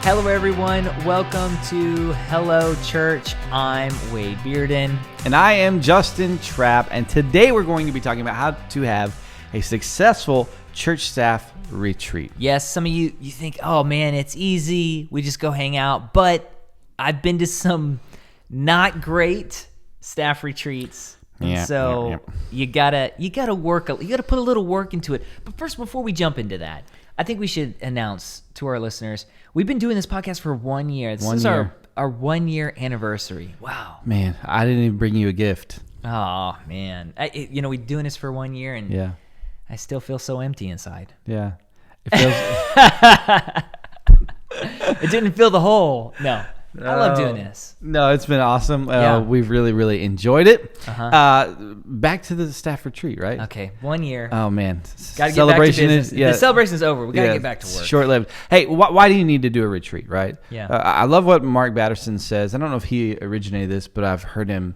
Hello, everyone. Welcome to Hello Church. I'm Wade Bearden. And I am Justin Trapp. And today we're going to be talking about how to have a successful church staff retreat. Yes, some of you think, oh man, it's easy. We just go hang out. But I've been to some not great staff retreats. And you gotta put a little work into it. But first, before we jump into that, I think we should announce to our listeners, we've been doing this podcast for 1 year. This is our 1 year anniversary. Wow. Man, I didn't even bring you a gift. Oh, man. We've been doing this for 1 year, and I still feel so empty inside. Yeah. It feels... It didn't fill the hole. No. I love doing this. No, it's been awesome. Yeah. We've really enjoyed it. Uh-huh. Back to the staff retreat, right? Okay, 1 year. Oh, man. Gotta get back to business. The celebration is over. We got to get back to work. Short-lived. Hey, why do you need to do a retreat, right? Yeah. I love what Mark Batterson says. I don't know if he originated this, but I've heard him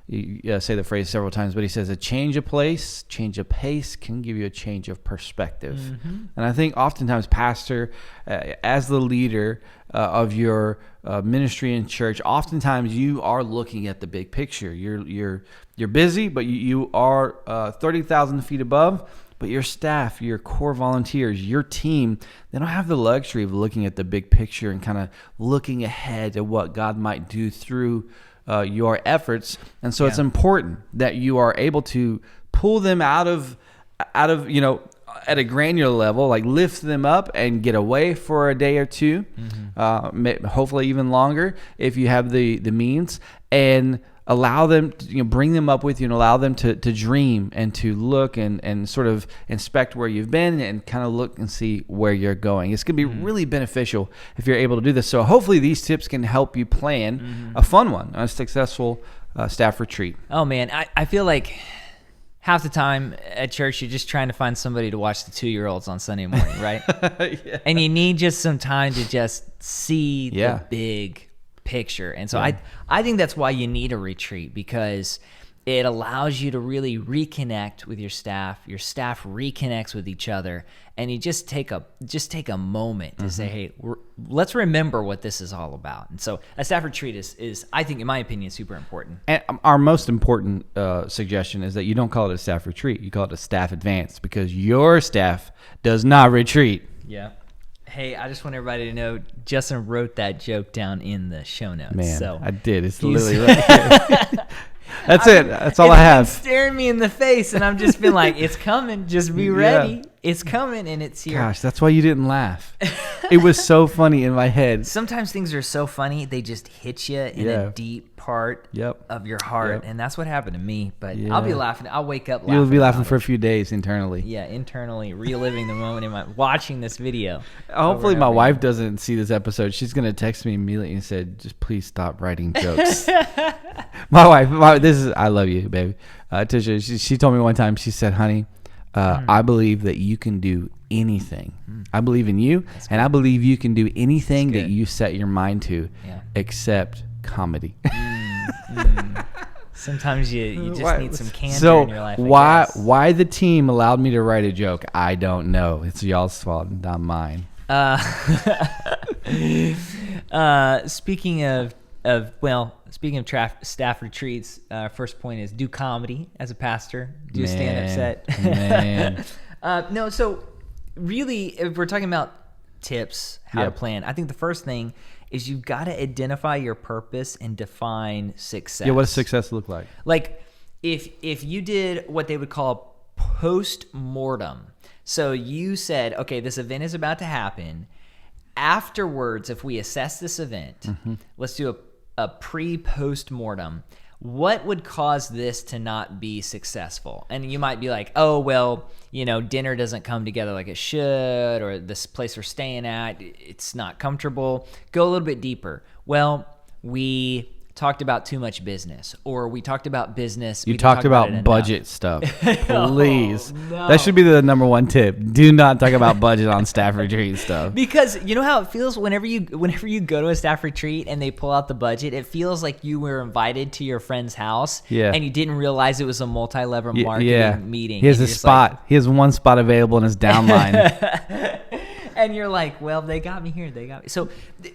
say the phrase several times, but he says a change of place, change of pace can give you a change of perspective. Mm-hmm. And I think oftentimes, pastor, as the leader of your ministry in church, oftentimes you are looking at the big picture. You're busy, but you are 30,000 feet above. But your staff, your core volunteers, your team, they don't have the luxury of looking at the big picture and kind of looking ahead at what God might do through your efforts. And so it's important that you are able to pull them out of at a granular level, like lift them up and get away for a day or two, hopefully even longer if you have the means, and allow them to, bring them up with you and allow them to dream and to look and sort of inspect where you've been and kind of look and see where you're going. It's going to be really beneficial if you're able to do this. So hopefully these tips can help you plan a fun one, a successful staff retreat. Oh man, I feel like half the time at church you're just trying to find somebody to watch the 2-year-olds on Sunday morning, right? Yeah. And you need just some time to just see the big picture. And so I think that's why you need a retreat, because it allows you to really reconnect with your staff reconnects with each other, and you just take a moment to say, hey, let's remember what this is all about. And so a staff retreat is I think, in my opinion, super important. And our most important suggestion is that you don't call it a staff retreat, you call it a staff advance, because your staff does not retreat. Yeah. Hey, I just want everybody to know Justin wrote that joke down in the show notes. Man, so I did. It's literally right here. That's it. That's all I have. It's staring me in the face, and I'm just been like, it's coming. Just be ready. It's coming, and it's here. Gosh, that's why you didn't laugh. It was so funny in my head. Sometimes things are so funny, they just hit you in a deep part of your heart, and that's what happened to me. But I'll be laughing. I'll wake up laughing. You'll be laughing for a few days internally. Yeah, internally, reliving the moment watching this video. Hopefully my wife doesn't see this episode. She's going to text me immediately and said, just please stop writing jokes. My wife, I love you, baby. Tisha, she told me one time, she said, honey, I believe that you can do anything. I believe in you, and I believe you can do anything that you set your mind to, except comedy. Sometimes you just need some candor in your life. Why the team allowed me to write a joke, I don't know. It's y'all's fault, not mine. Speaking of staff retreats, first point is do comedy as a pastor. Do a stand-up set. Man. So really, if we're talking about tips, how to plan, I think the first thing is you've got to identify your purpose and define success. Yeah, what does success look like? Like if you did what they would call post-mortem. So you said, okay, this event is about to happen. Afterwards, if we assess this event, let's do a pre-post-mortem. What would cause this to not be successful? And you might be like, oh, well, dinner doesn't come together like it should, or this place we're staying at, it's not comfortable. Go a little bit deeper. Well, we talked about too much business, or we talked about business. You talked about budget stuff. Please. No. That should be the number one tip. Do not talk about budget on staff retreat stuff. Because you know how it feels whenever you go to a staff retreat and they pull out the budget, it feels like you were invited to your friend's house and you didn't realize it was a multi-level marketing meeting. He has a spot. He has one spot available in his downline. And you're like, well, they got me here. They got me. So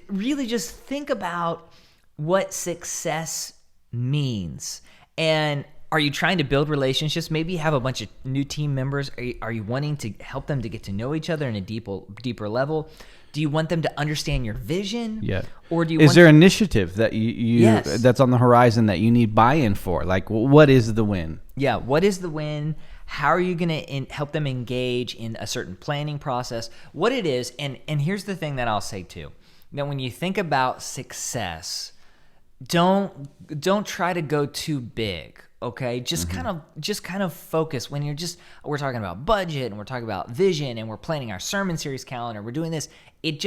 really just think about what success means. And are you trying to build relationships? Maybe you have a bunch of new team members. Are you wanting to help them to get to know each other in a deeper level? Do you want them to understand your vision? Yeah. Or do you? Is there an initiative that you Yes. that's on the horizon that you need buy-in for? Like, what is the win? Yeah. What is the win? How are you going to help them engage in a certain planning process? What it is, and here's the thing that I'll say too. That when you think about success, don't try to go too big. Okay, just kind of focus when we're talking about budget and we're talking about vision and we're planning our sermon series calendar. We're doing this. It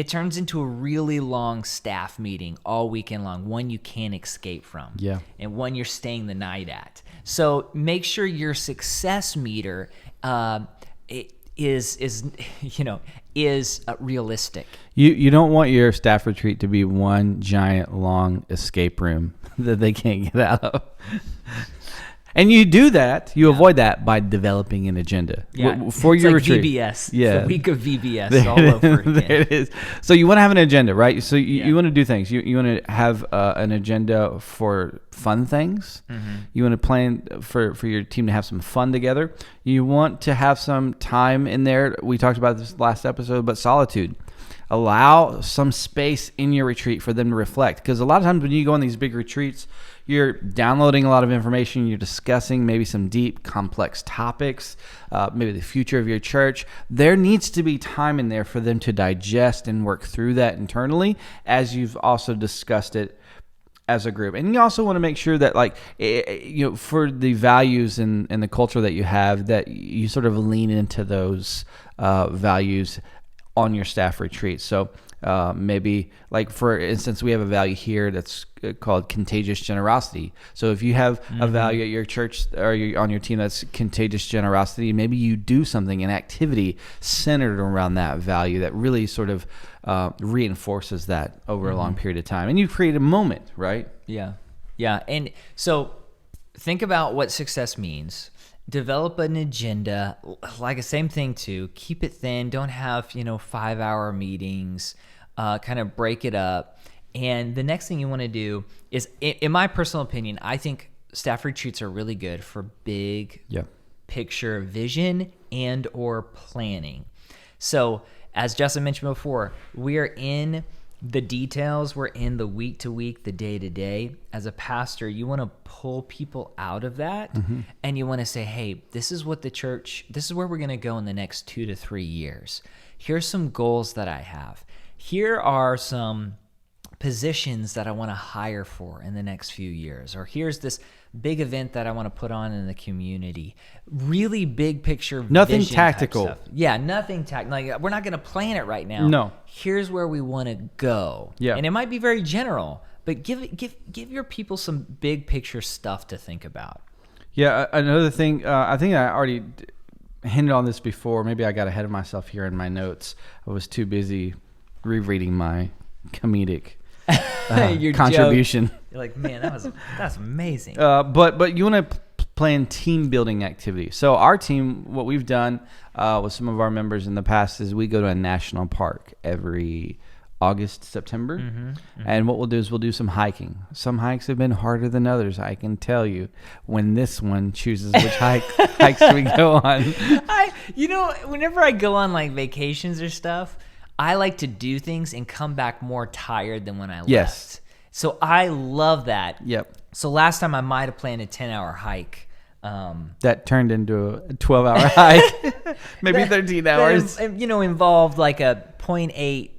turns into a really long staff meeting all weekend long, one you can't escape from. Yeah. And one you're staying the night at. So make sure your success meter is realistic. You don't want your staff retreat to be one giant long escape room that they can't get out of. And you do that, you avoid that by developing an agenda for it's your like retreat. VBS. Yeah. The week of VBS all over again. There it is. So you want to have an agenda, right? So you want to do things. You want to have an agenda for fun things. Mm-hmm. You want to plan for your team to have some fun together. You want to have some time in there. We talked about this last episode, but solitude. Allow some space in your retreat for them to reflect. Because a lot of times when you go on these big retreats, you're downloading a lot of information. You're discussing maybe some deep, complex topics, maybe the future of your church. There needs to be time in there for them to digest and work through that internally, as you've also discussed it as a group. And you also want to make sure that, like, for the values and the culture that you have, that you sort of lean into those values on your staff retreat. So maybe, like, for instance, we have a value here that's called contagious generosity. So if you have a value at your church or on your team that's contagious generosity, maybe you do something, an activity centered around that value that really sort of reinforces that over a long period of time. And you create a moment, right? Yeah. Yeah. And so think about what success means. Develop an agenda, like the same thing too. Keep it thin. Don't have 5-hour meetings. Kind of break it up. And the next thing you want to do is, in my personal opinion, I think staff retreats are really good for big picture vision and or planning. So as Justin mentioned before, we are in the details. We're in the week to week, the day to day. As a pastor, you want to pull people out of that, and you want to say, hey, this is what this is where we're going to go in the next 2 to 3 years. Here's some goals that I have. Here are some positions that I want to hire for in the next few years. Or here's this big event that I want to put on in the community. Really big picture. Nothing tactical. Stuff. Yeah, nothing tactical. Like, we're not going to plan it right now. No. Here's where we want to go. Yeah. And it might be very general, but give your people some big picture stuff to think about. Yeah, another thing, I think I already hinted on this before. Maybe I got ahead of myself here in my notes. I was too busy rereading my comedic contribution. Joke. You're like, man, that's amazing. But you want to plan team building activities. So our team, what we've done with some of our members in the past is we go to a national park every August, September. And what we'll do is we'll do some hiking. Some hikes have been harder than others, I can tell you, when this one chooses which hikes we go on. Whenever I go on like vacations or stuff, I like to do things and come back more tired than when I left. Yes. So I love that. Yep. So last time I might have planned a 10-hour hike. That turned into a 12-hour hike. Maybe 13 hours. That, involved like a 0.8,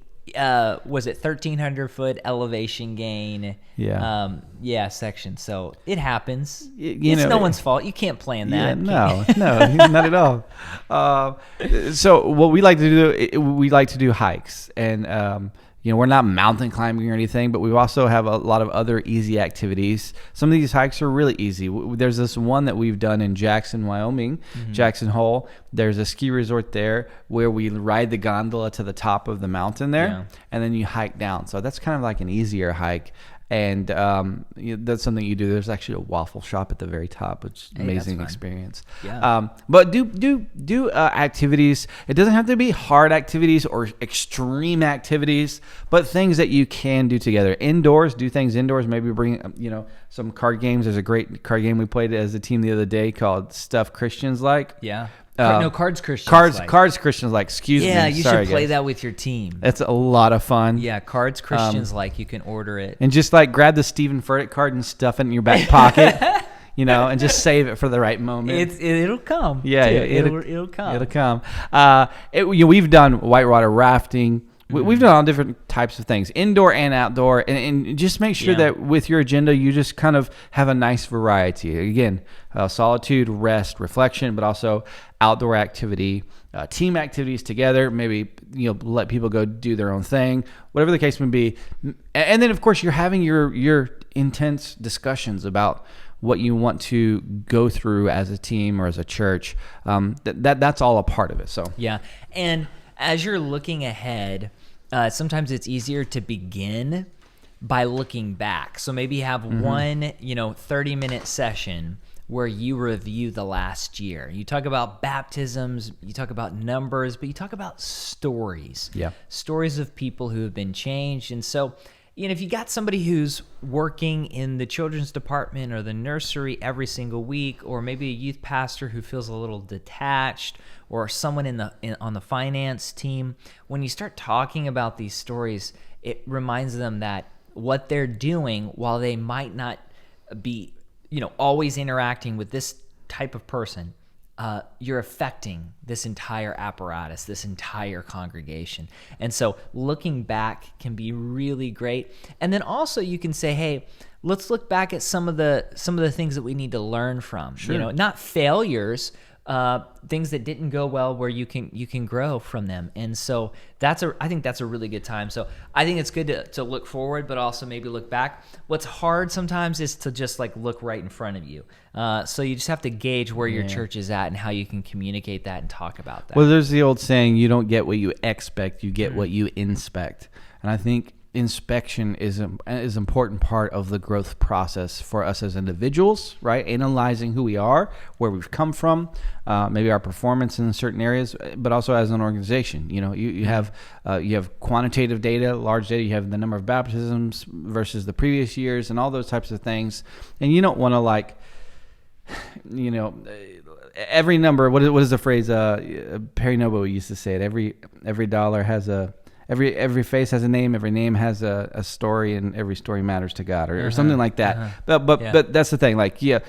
was it 1,300 foot elevation gain? Yeah. Section. So it happens. It's no one's fault. You can't plan that. No, not at all. So what we like to do, we like to do hikes, and we're not mountain climbing or anything, but we also have a lot of other easy activities. Some of these hikes are really easy. There's this one that we've done in Jackson, Wyoming, Jackson Hole. There's a ski resort there where we ride the gondola to the top of the mountain there, and then you hike down. So that's kind of like an easier hike. And that's something you do. There's actually a waffle shop at the very top, which is an amazing experience. Yeah. But do activities. It doesn't have to be hard activities or extreme activities, but things that you can do together. Indoors, do things indoors. Maybe bring some card games. There's a great card game we played as a team the other day called Stuff Christians Like. Yeah. Cards Christians Like. Cards Christians Like. Excuse me. Yeah, you should play guys. that with your team. It's a lot of fun. Yeah, Cards Christians Like. You can order it. And just like grab the Stephen Furtick card and stuff it in your back pocket, and just save it for the right moment. It'll come. Yeah, it'll come. It'll come. We've done whitewater rafting. We've done all different types of things, indoor and outdoor, and just make sure that with your agenda, you just kind of have a nice variety. Again, solitude, rest, reflection, but also outdoor activity, team activities together. Maybe let people go do their own thing, whatever the case may be. And then, of course, you're having your intense discussions about what you want to go through as a team or as a church. That's all a part of it. So yeah, and as you're looking ahead, sometimes it's easier to begin by looking back. So maybe have one 30-minute session where you review the last year. You talk about baptisms, you talk about numbers, but you talk about stories. Yeah. Stories of people who have been changed. And so, if you got somebody who's working in the children's department or the nursery every single week, or maybe a youth pastor who feels a little detached, or someone on the finance team, when you start talking about these stories, it reminds them that what they're doing, while they might not be always interacting with this type of person, you're affecting this entire apparatus, this entire congregation. And so looking back can be really great. And then also you can say, hey, let's look back at some of the things that we need to learn from. Sure. Not failures, things that didn't go well, where you can grow from them. And so I think that's a really good time. So I think it's good to look forward, but also maybe look back. What's hard sometimes is to just look right in front of you. So you just have to gauge where your church is at and how you can communicate that and talk about that. Well, there's the old saying, you don't get what you expect, you get what you inspect. And I think inspection is an important part of the growth process for us as individuals, right? Analyzing who we are, where we've come from, maybe our performance in certain areas, but also as an organization. You have quantitative data, large data. You have the number of baptisms versus the previous years, and all those types of things. And you don't want to every number. What is the phrase? Perry Noble used to say it. Every dollar has a Every face has a name, every name has a story, and every story matters to God, or something like that. But that's the thing.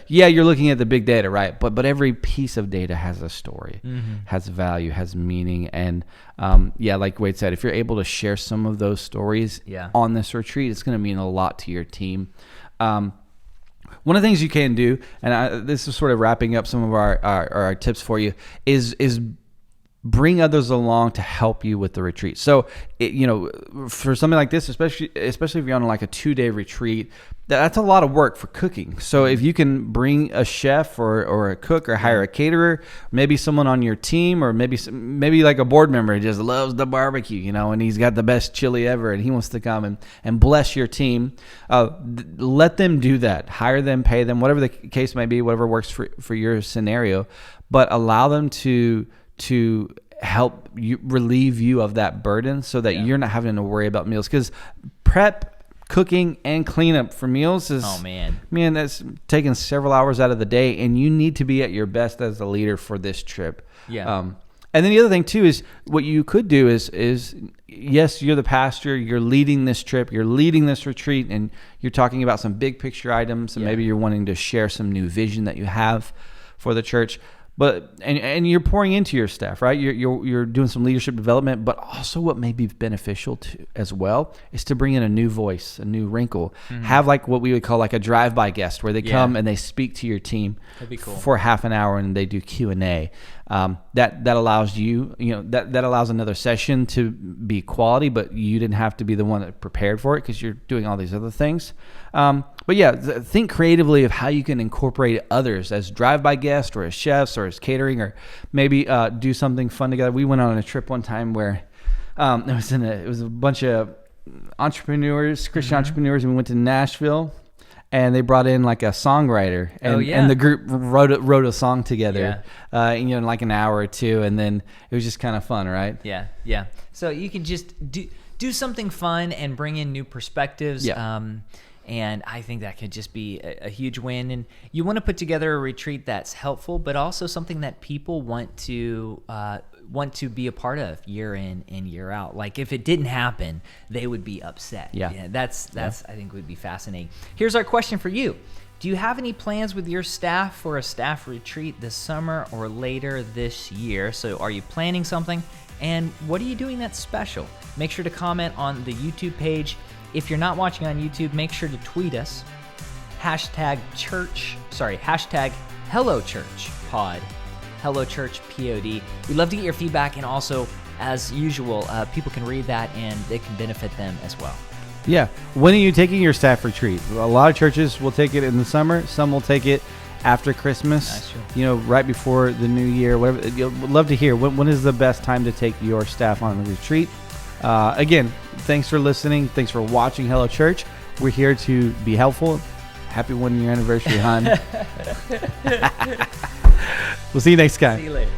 You're looking at the big data, right? But every piece of data has a story, has value, has meaning, and like Wade said, if you're able to share some of those stories on this retreat, it's going to mean a lot to your team. One of the things you can do, and this is sort of wrapping up some of our tips for you, is bring others along to help you with the retreat. So, for something like this, especially if you're on a 2-day retreat, that's a lot of work for cooking. So if you can bring a chef or a cook, or hire a caterer, maybe someone on your team, or maybe like a board member who just loves the barbecue, and he's got the best chili ever, and he wants to come and bless your team, let them do that. Hire them, pay them, whatever the case may be, whatever works for your scenario, but allow them to help you, relieve you of that burden, so that you're not having to worry about meals. Because prep, cooking, and cleanup for meals is, that's taking several hours out of the day, and you need to be at your best as a leader for this trip. And then the other thing too is, what you could do is yes, you're the pastor, you're leading this trip, you're leading this retreat, and you're talking about some big picture items, and maybe you're wanting to share some new vision that you have for the church. But and you're pouring into your staff, right? You're doing some leadership development, but also what may be beneficial to as well is to bring in a new voice, a new wrinkle. Have what we would call a drive-by guest, where they come and they speak to your team for half an hour, and they do Q&A. That allows that allows another session to be quality, but you didn't have to be the one that prepared for it, because you're doing all these other things. Think creatively of how you can incorporate others as drive-by guests, or as chefs, or as catering, or maybe do something fun together. We went on a trip one time where it was a bunch of entrepreneurs, Christian entrepreneurs, and we went to Nashville. And they brought in like a songwriter, and, yeah. and the group wrote a song together, in like an hour or two, and then it was just kind of fun, right? Yeah, yeah. So you can just do something fun and bring in new perspectives. Yeah. And I think that could just be a huge win. And you want to put together a retreat that's helpful, but also something that people want to be a part of year in and year out. Like if it didn't happen, they would be upset. Yeah. That's I think would be fascinating. Here's our question for you. Do you have any plans with your staff for a staff retreat this summer or later this year? So are you planning something? And what are you doing that's special? Make sure to comment on the YouTube page. If you're not watching on YouTube, make sure to tweet us. Hashtag Hello Church Pod. Hello Church POD. We'd love to get your feedback, and also, as usual, people can read that and it can benefit them as well. Yeah. When are you taking your staff retreat? A lot of churches will take it in the summer. Some will take it after Christmas. That's true. Right before the new year. Whatever. Would love to hear when is the best time to take your staff on a retreat. Again, thanks for listening. Thanks for watching Hello Church. We're here to be helpful. Happy 1 year anniversary, hon. We'll see you next time. See you later.